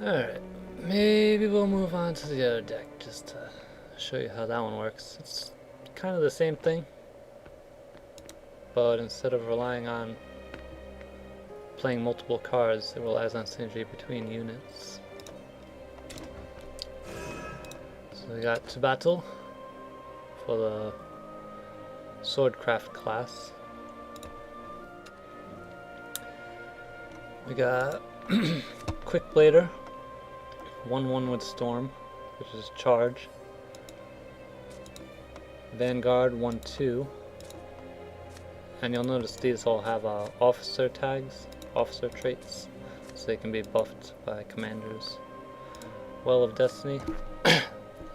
Alright, maybe we'll move on to the other deck just to show you how that one works. It's kind of the same thing, but instead of relying on playing multiple cards, it relies on synergy between units. So we got to battle for the Swordcraft class. We got Quick Blader, 1/1 with Storm, which is charge. Vanguard 1/2, and you'll notice these all have officer tags, officer traits, so they can be buffed by commanders. Well of Destiny,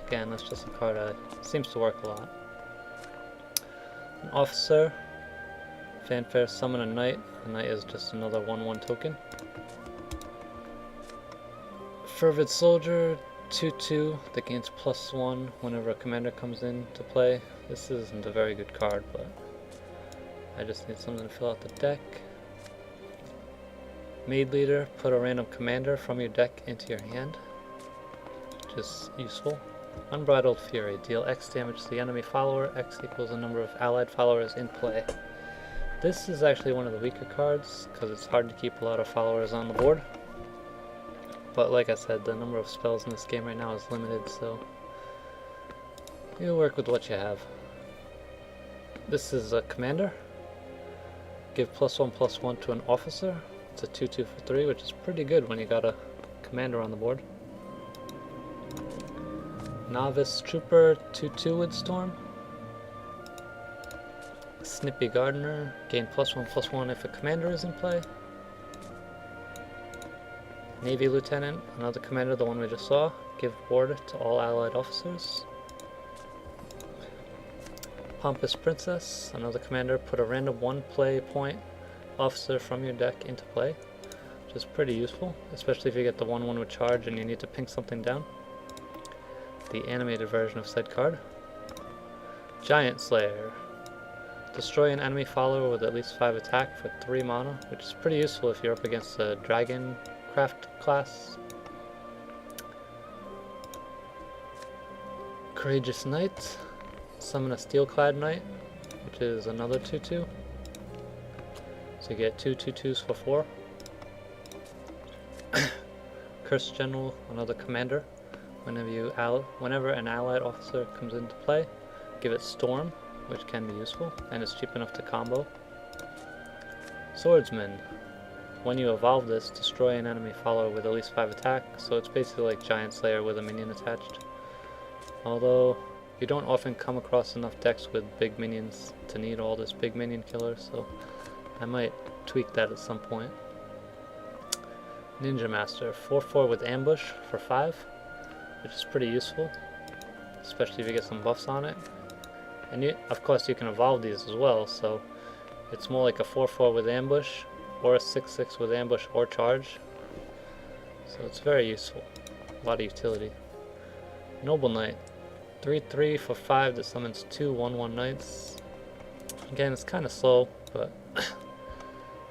again, that's just a card that seems to work a lot. An officer, Fanfare, summon a knight. A knight is just another 1/1 token. Fervid Soldier, 2/2, that gains +1 whenever a commander comes in to play. This isn't a very good card, but I just need something to fill out the deck. Maid Leader, put a random commander from your deck into your hand, which is useful. Unbridled Fury, deal X damage to the enemy follower, X equals the number of allied followers in play. This is actually one of the weaker cards, because it's hard to keep a lot of followers on the board. But like I said, the number of spells in this game right now is limited, so you'll work with what you have. This is a commander. Give +1/+1 to an officer. It's a 2/2 for 3, which is pretty good when you got a commander on the board. Novice Trooper, 2/2 with Storm. Snippy Gardener, gain +1/+1 if a commander is in play. Navy Lieutenant, another commander, the one we just saw. Give ward to all allied officers. Pompous Princess, another commander, put a random 1 play point officer from your deck into play, which is pretty useful, especially if you get the 1/1 with charge and you need to ping something down. The animated version of said card. Giant Slayer, destroy an enemy follower with at least 5 attack for 3 mana, which is pretty useful if you're up against a Dragoncraft class. Courageous Knight, summon a Steelclad Knight, which is another 2/2. So you get 2 2/2s for 4. Cursed General, another commander. Whenever an allied officer comes into play, give it Storm, which can be useful, and it's cheap enough to combo. Swordsman, when you evolve this, destroy an enemy follower with at least 5 attack, so it's basically like Giant Slayer with a minion attached. Although, you don't often come across enough decks with big minions to need all this big minion killer, so I might tweak that at some point. Ninja Master, 4/4 with Ambush for 5, which is pretty useful, especially if you get some buffs on it. And of course you can evolve these as well, so it's more like a 4/4 with Ambush, or a 6/6 with Ambush or Charge. So it's very useful, a lot of utility. Noble Knight, 3/3 for 5 that summons 2 1/1 knights. Again, it's kind of slow, but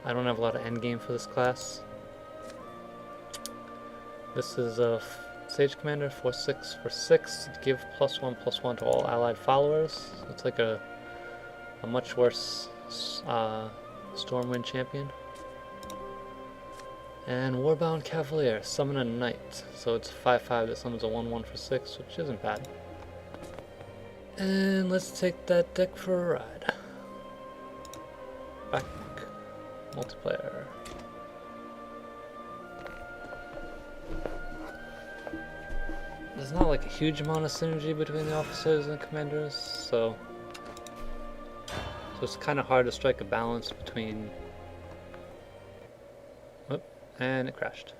I don't have a lot of endgame for this class. This is a Sage Commander, 4/6 for 6. Give +1/+1 to all allied followers. It's like a much worse Stormwind champion. And Warbound Cavalier, summon a knight. So it's 5/5 that summons a 1/1 for 6, which isn't bad. And let's take that deck for a ride. Back. Multiplayer. There's not like a huge amount of synergy between the officers and commanders, so it's kind of hard to strike a balance between... Whoop, and it crashed.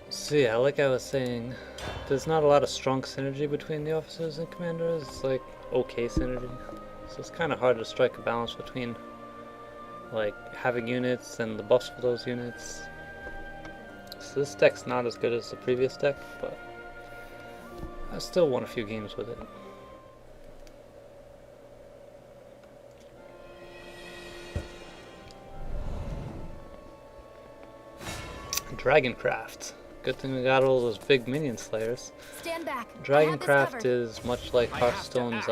So yeah, like I was saying, there's not a lot of strong synergy between the officers and commanders. It's like okay synergy, so it's kind of hard to strike a balance between like having units and the buffs for those units. So this deck's not as good as the previous deck, but I still won a few games with it. Dragoncraft. Good thing we got all those big minion slayers. Stand back. Dragoncraft is much like Hearthstone's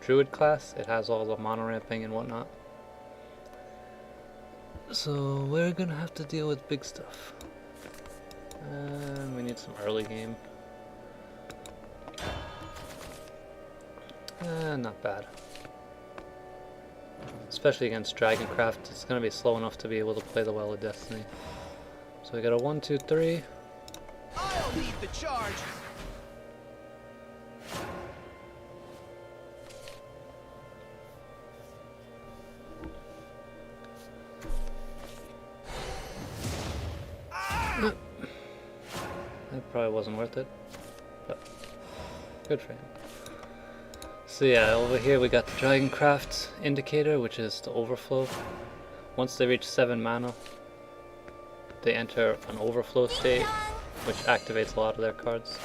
druid class. It has all the mono ramping and whatnot. So we're gonna have to deal with big stuff. And we need some early game. Not bad. Especially against Dragoncraft, it's gonna be slow enough to be able to play the Well of Destiny. So we got a 1, 2, 3. I'll lead the charge. That probably wasn't worth it, but good for him. So yeah, over here we got the Dragoncraft indicator, which is the overflow. Once they reach 7 mana, they enter an overflow state, which activates a lot of their cards.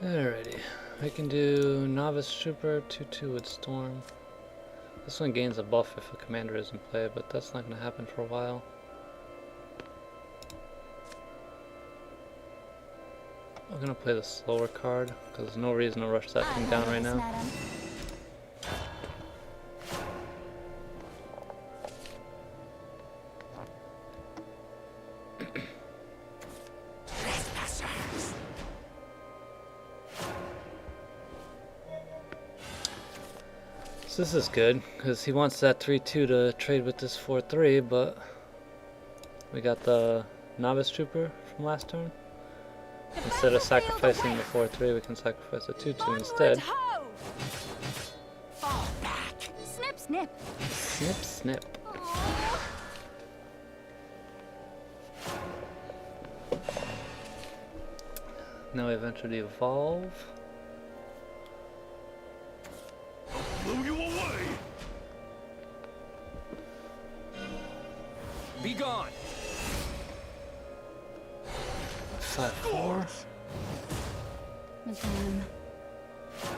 Alrighty, we can do Novice Trooper 2/2 with Storm. This one gains a buff if a commander is in play, but that's not going to happen for a while. I'm going to play the slower card, because there's no reason to rush that thing down right now. So this is good, because he wants that 3/2 to trade with this 4/3, but we got the Novice Trooper from last turn. Instead of sacrificing the 4/3, we can sacrifice a 2/2 instead. Fall back. Snip, snip. Snip, snip. Now we eventually evolve. Blew you away. Be gone. 5/4.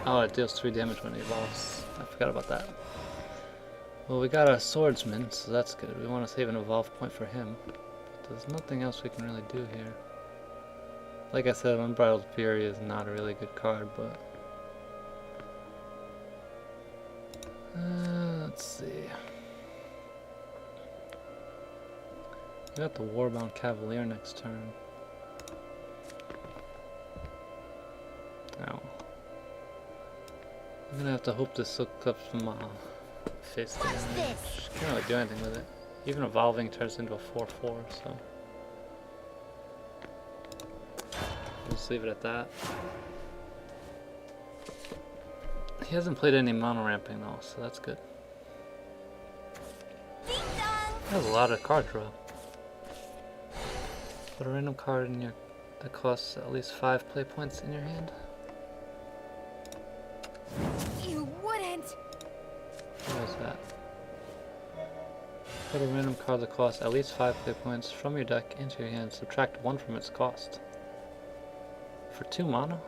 Oh, it deals 3 damage when it evolves. I forgot about that. Well, we got a swordsman, so that's good. We want to save an evolve point for him. But there's nothing else we can really do here. Like I said, Unbridled Fury is not a really good card, but... let's see. We got the Warbound Cavalier next turn. Now, I'm gonna have to hope this soaks up some face damage. Can't really do anything with it. Even evolving turns into a 4/4, so we'll just leave it at that. He hasn't played any mono ramping though, so that's good. That's a lot of card draw. Put a random card in your that costs at least 5 play points in your hand. You wouldn't. What was that? Put a random card that costs at least 5 play points from your deck into your hand. Subtract 1 from its cost. For 2 mana?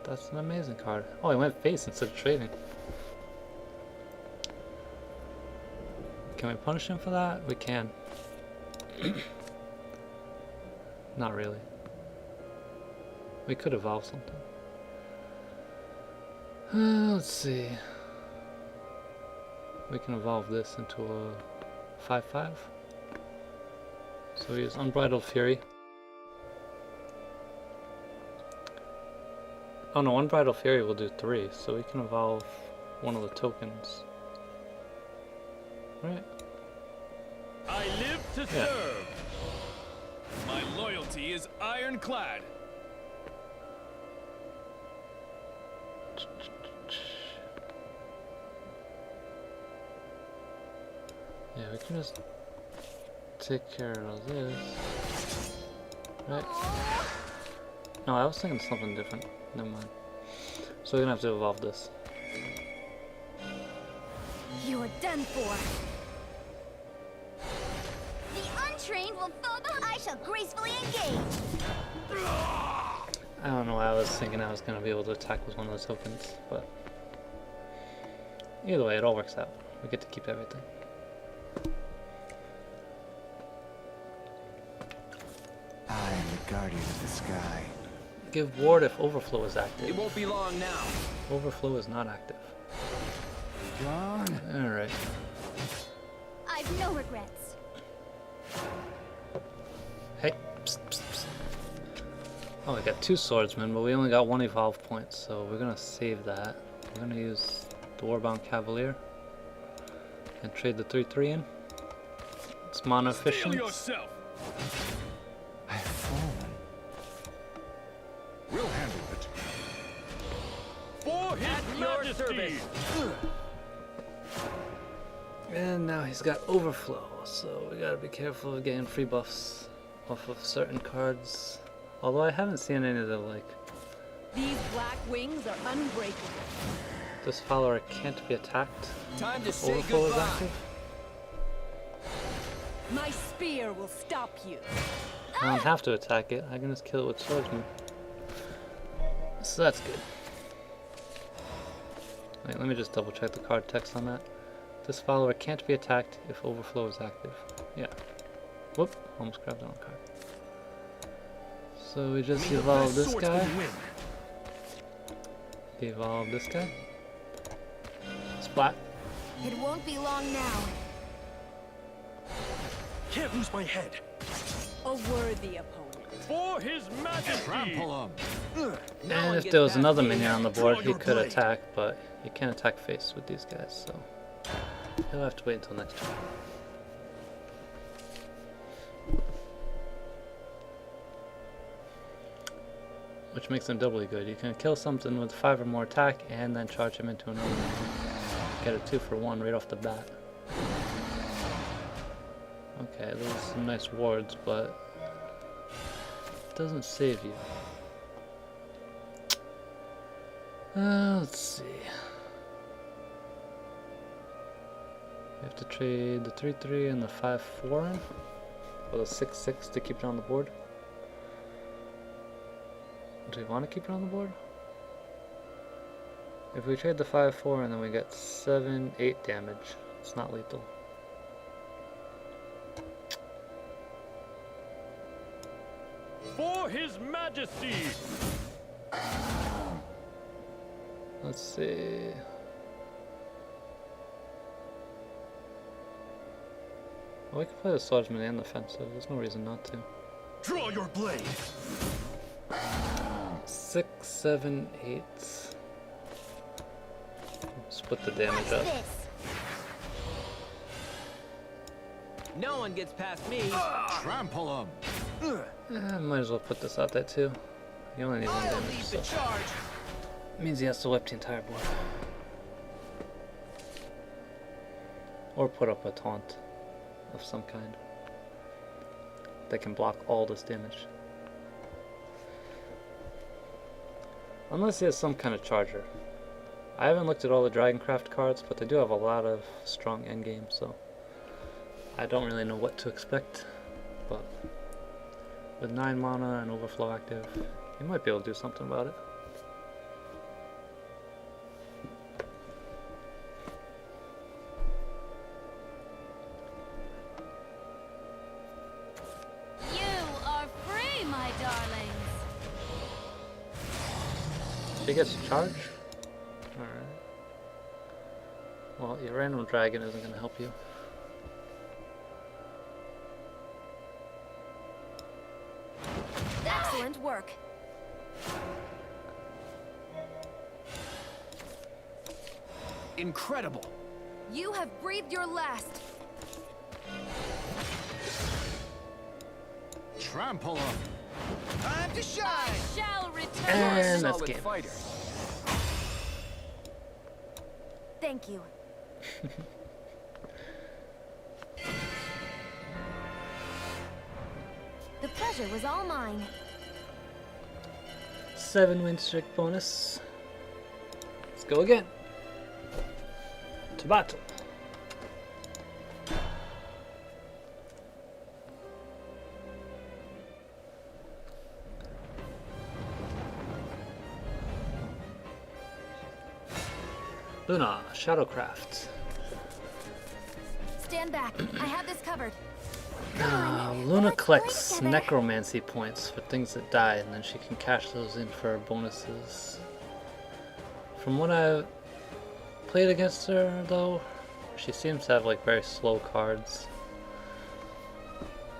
That's an amazing card. Oh, he went face instead of trading. Can we punish him for that? We can. Not really. We could evolve something. Let's see. We can evolve this into a 5/5. So we use Unbridled Fury. Oh no, Unbridled Fury will do 3, so we can evolve one of the tokens. Right? I live to serve. My loyalty is ironclad. Yeah, we can just take care of this. Right? No, I was thinking something different. Never mind. So we're gonna have to evolve this. You're done for. The untrained will fall behind. I shall gracefully engage. I don't know why I was thinking I was gonna be able to attack with one of the tokens, but either way, it all works out. We get to keep everything. I am the guardian of the sky. Give ward if overflow is active. It won't be long now. Overflow is not active. John? Alright. I've no regrets. Hey. Psst, psst, psst. Oh, we got 2 swordsmen, but we only got 1 evolve point, so we're gonna save that. We're gonna use the Warbound Cavalier and trade the 3/3 in. It's mana Steel efficient. yourself. I have fallen. We'll handle it. For his majesty. And now he's got overflow, so we gotta be careful of getting free buffs off of certain cards. Although I haven't seen any of the These black wings are unbreakable. this follower can't be attacked. Time to say Overflow is goodbye. active. My spear will stop you. I don't have to attack it. I can just kill it with swordsman. So that's good. Wait, let me just double check the card text on that. This follower can't be attacked if overflow is active. Yeah. Whoop, almost grabbed the wrong card. So we just evolved this guy. Evolve this guy. Splat. It won't be long now. Can't lose my head. A worthy opponent. For his majesty. Trample him. And if there was another minion on the board, he could attack, but you can't attack face with these guys, so he'll have to wait until next turn. Which makes him doubly good. You can kill something with 5 or more attack and then charge him into another one. Get a 2-for-1 right off the bat. Okay, those are some nice wards, but it doesn't save you. Let's see. We have to trade the 3/3 and the 5/4 in, or the 6/6 to keep it on the board. Do we want to keep it on the board? If we trade the 5/4 and then we get 7/8 damage, it's not lethal. For his majesty. Let's see. Well, we can play the swordsman and the fensive. There's no reason not to. Draw your blade. 6, 7, 8. Split the damage What's up. this? No one gets past me. Trample him. Might as well put this out there too. You only need 1 I'll damage, lead so the charge. means he has to wipe the entire board. Or put up a taunt of some kind that can block all this damage. Unless he has some kind of charger. I haven't looked at all the Dragoncraft cards, but they do have a lot of strong endgame, so I don't really know what to expect. But with 9 mana and overflow active, you might be able to do something about it. You are free, my darlings. She gets charged? Alright. Well, your random dragon isn't going to help you. Excellent work. Incredible. You have breathed your last. Trample him. Time to shine. Shall return. And that's Solid game. fighter. Thank you. The pleasure was all mine. 7 win streak bonus. Let's go again. To battle. Luna, Shadowcraft. Stand back. I have this covered. Luna collects necromancy points for things that die, and then she can cash those in for bonuses. From what I played against her, though, she seems to have like very slow cards.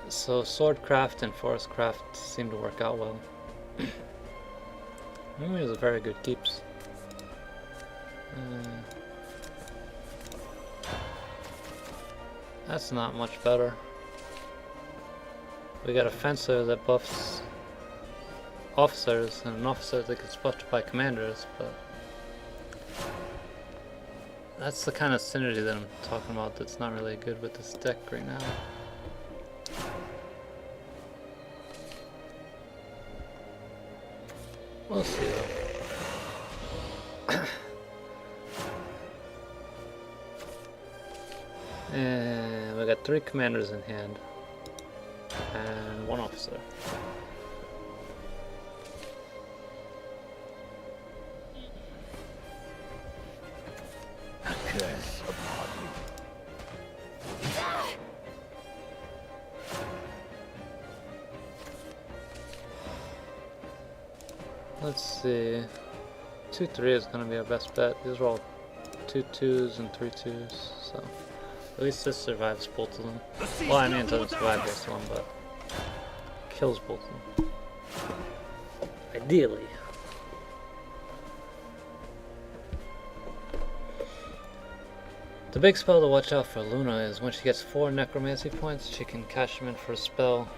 So Swordcraft and Forestcraft seem to work out well. Mimi is a very good keeps. That's not much better. We got a fencer that buffs officers and an officer that gets buffed by commanders, but that's the kind of synergy that I'm talking about that's not really good with this deck right now. We'll see though. And we got 3 commanders in hand and 1 officer. A curse upon you. Let's see. 2-3 is going to be our best bet. These are all 2 2s and 3 2s, so at least this survives both of them. Well, I mean, it doesn't survive this one, but kills both of them. Ideally. The big spell to watch out for Luna is when she gets 4 necromancy points, she can cash them in for a spell.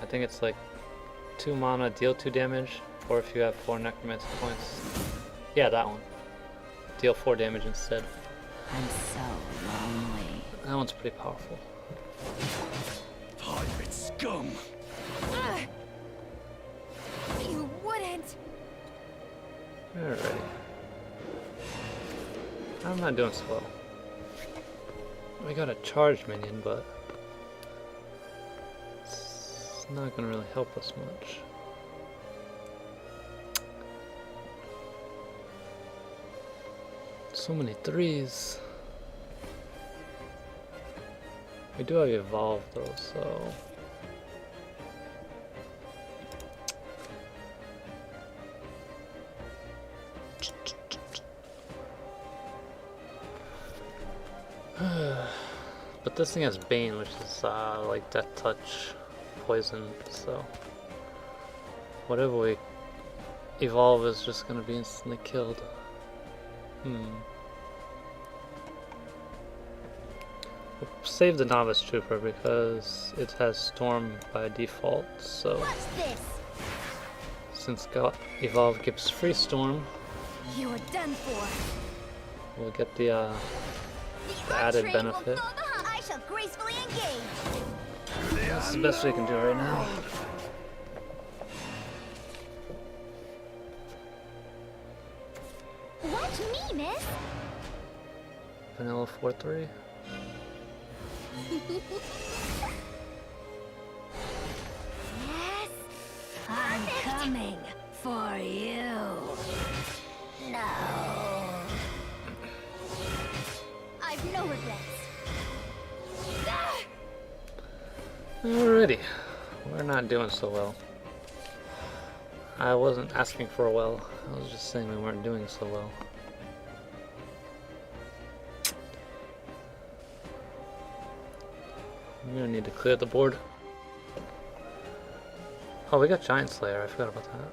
I think it's like 2 mana, deal 2 damage, or if you have 4 necromancy points. Yeah, that one. Deal 4 damage instead. I'm so lonely. That one's pretty powerful. Pirate scum! You wouldn't. Alrighty. I'm not doing so well. We got a charge minion, but it's not gonna really help us much. So many 3s. We do have evolve though, so but this thing has Bane, which is like Death Touch, poison, so whatever we evolve is just gonna be instantly killed. We'll save the Novice Trooper because it has Storm by default, so What's this? since evolve gives free Storm, You are done for. we'll get the added benefit. I shall gracefully engage. That's the best we can do right now. Watch me, miss. Vanilla 4-3. Yes, I'm coming for you. No. I've no regrets. Alrighty, we're not doing so well. I wasn't asking for a well, I was just saying we weren't doing so well. I'm gonna need to clear the board. Oh, we got Giant Slayer, I forgot about that.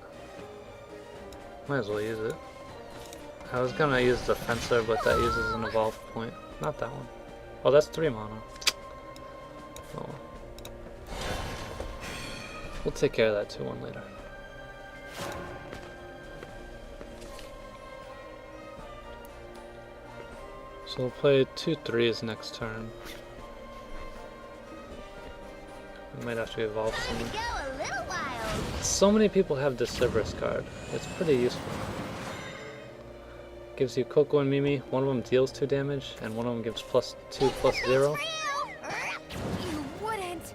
Might as well use it. I was gonna use the Fencer, but that uses an evolve point. Not that one. Oh, that's 3 mana. Oh. We'll take care of that 2-1 later. So we'll play 2 3s next turn. We might have to evolve soon. Go a little wild. So many people have this Cerberus card. It's pretty useful. Gives you Coco and Mimi. One of them deals 2 damage, and one of them gives +2/+0. You wouldn't.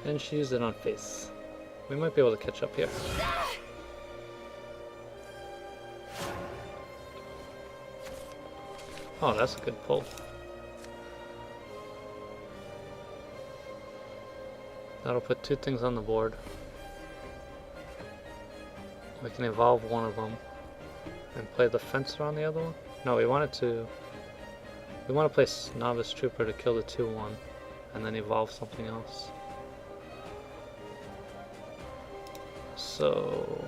And she used it on face. We might be able to catch up here. Oh, that's a good pull. That'll put 2 things on the board. We can evolve one of them and play the fencer on the other one. No, we want to play Novice Trooper to kill the 2/1 and then evolve something else. So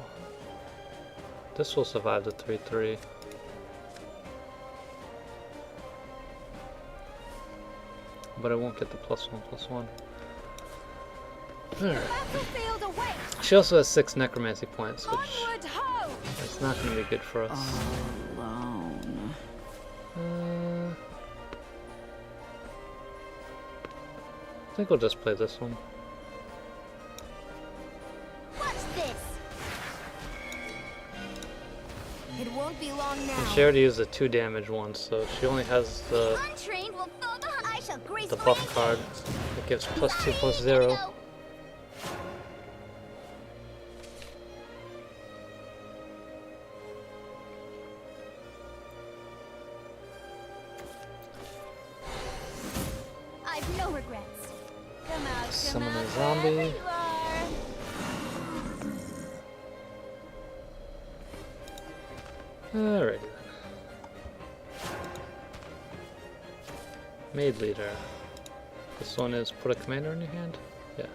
this will survive the 3/3. But it won't get the +1/+1. Alright. Battlefield awaits. She also has 6 necromancy points, which Onward ho! is not going to be good for us. Alone. I think we'll just play this one. Watch this. It won't be long now. And she already used the 2 damage one, so she only has the Untrained will fall behind. I shall grace buff card that gives +2/+0. I've no regrets. Come out, Summon a come out, zombie. wherever you are. Alrighty then. Maid leader. This one is put a commander in your hand? Yeah.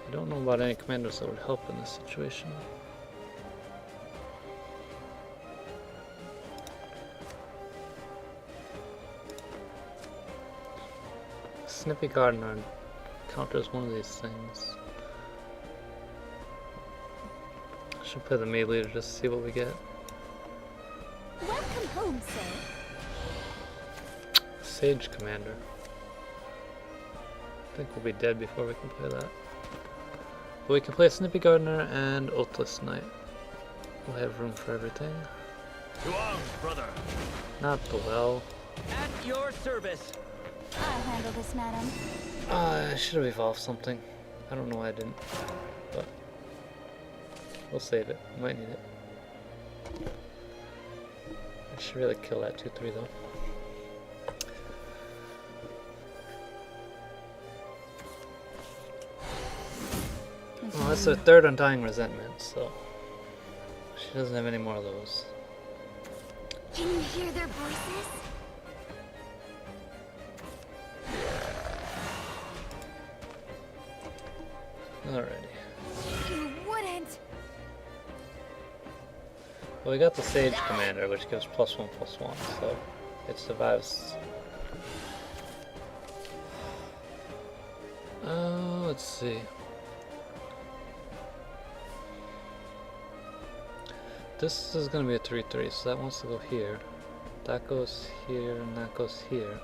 I don't know about any commanders that would help in this situation. Snippy Gardener counters one of these things. Should play the maid leader just to see what we get. Welcome home, sir. Sage Commander. I think we'll be dead before we can play that. But we can play Snippy Gardener and Oathless Knight. We'll have room for everything. To arms, brother. Not the well. At your service. I'll handle this, madam. I should have evolved something. I don't know why I didn't. But we'll save it. We might need it. I should really kill that 2/3 though. Well, that's her 3rd Undying Resentment, so she doesn't have any more of those. Can you hear their voices? Alrighty. You wouldn't. Well, we got the Sage Commander, which gives +1/+1, so it survives. Let's see. This is going to be a 3/3, so that wants to go here. That goes here, and that goes here.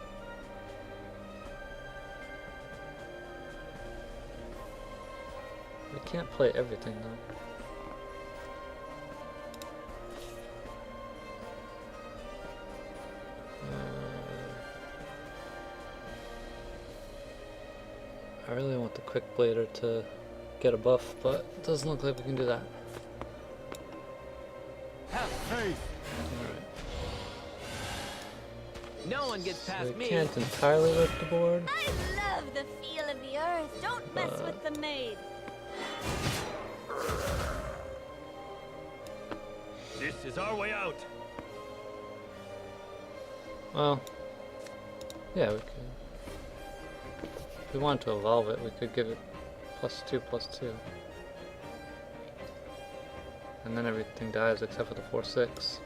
We can't play everything though. I really want the Quick Blader to get a buff, but it doesn't look like we can do that. Have faith. Alright. No one gets So past we me. can't entirely lift the board. I love the feel of the earth. Don't mess with the maid. This is our way out. Well, yeah, we could. If we want to evolve it, we could give it +2/+2. And then everything dies except for the 4/6.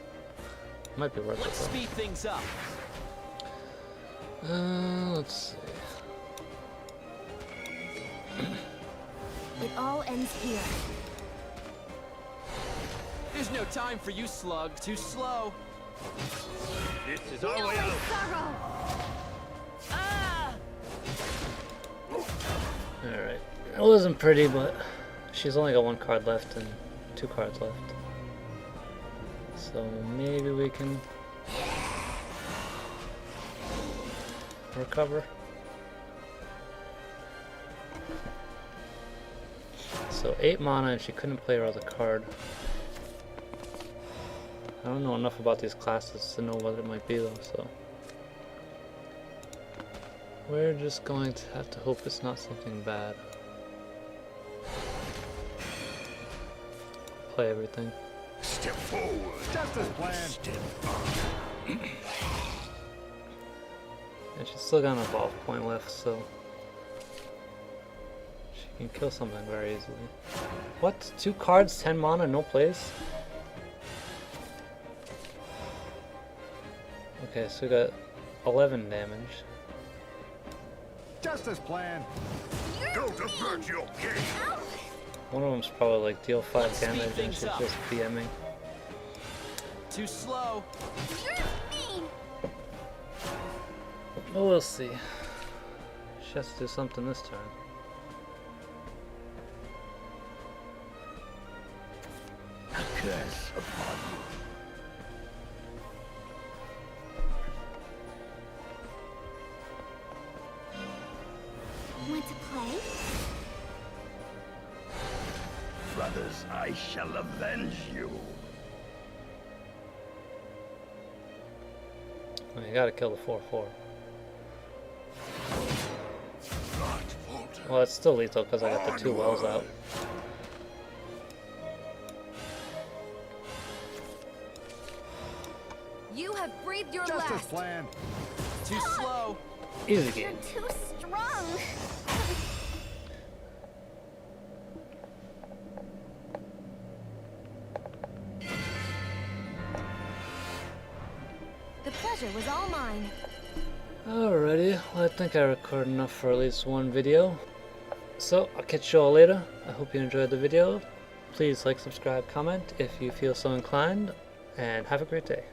Might be worth Let's it speed things up. though. Let's see. It all ends here. There's no time for you, slug. Too slow. This is our way out. Sorrow. Ah! Alright. It wasn't pretty, but she's only got 1 card left and 2 cards left. So maybe we can recover. So 8 mana and she couldn't play her other card. I don't know enough about these classes to know what it might be though, so we're just going to have to hope it's not something bad. play everything. Step forward. Justice plan. And she's still got an evolve point left, so she can kill something very easily. What? 2 cards, 10 mana, no plays? Okay, so we got 11 damage. Justice plan. Go to purge your king. One of them's probably like deal 5 Let's speed damage and things she's up. just BMing. Too slow. You're mean. But we'll see. She has to do something this turn. A curse upon you. Want to play? Brothers, I shall avenge you. Well, you gotta kill the 4/4. Not falter. Well, it's still lethal because I got the 2 wells out. You have breathed your Justice last. plan. Too slow. Easy You're game. too strong. The pleasure was all mine. Alrighty, well, I think I recorded enough for at least one video. So, I'll catch you all later. I hope you enjoyed the video. Please like, subscribe, comment if you feel so inclined, and have a great day.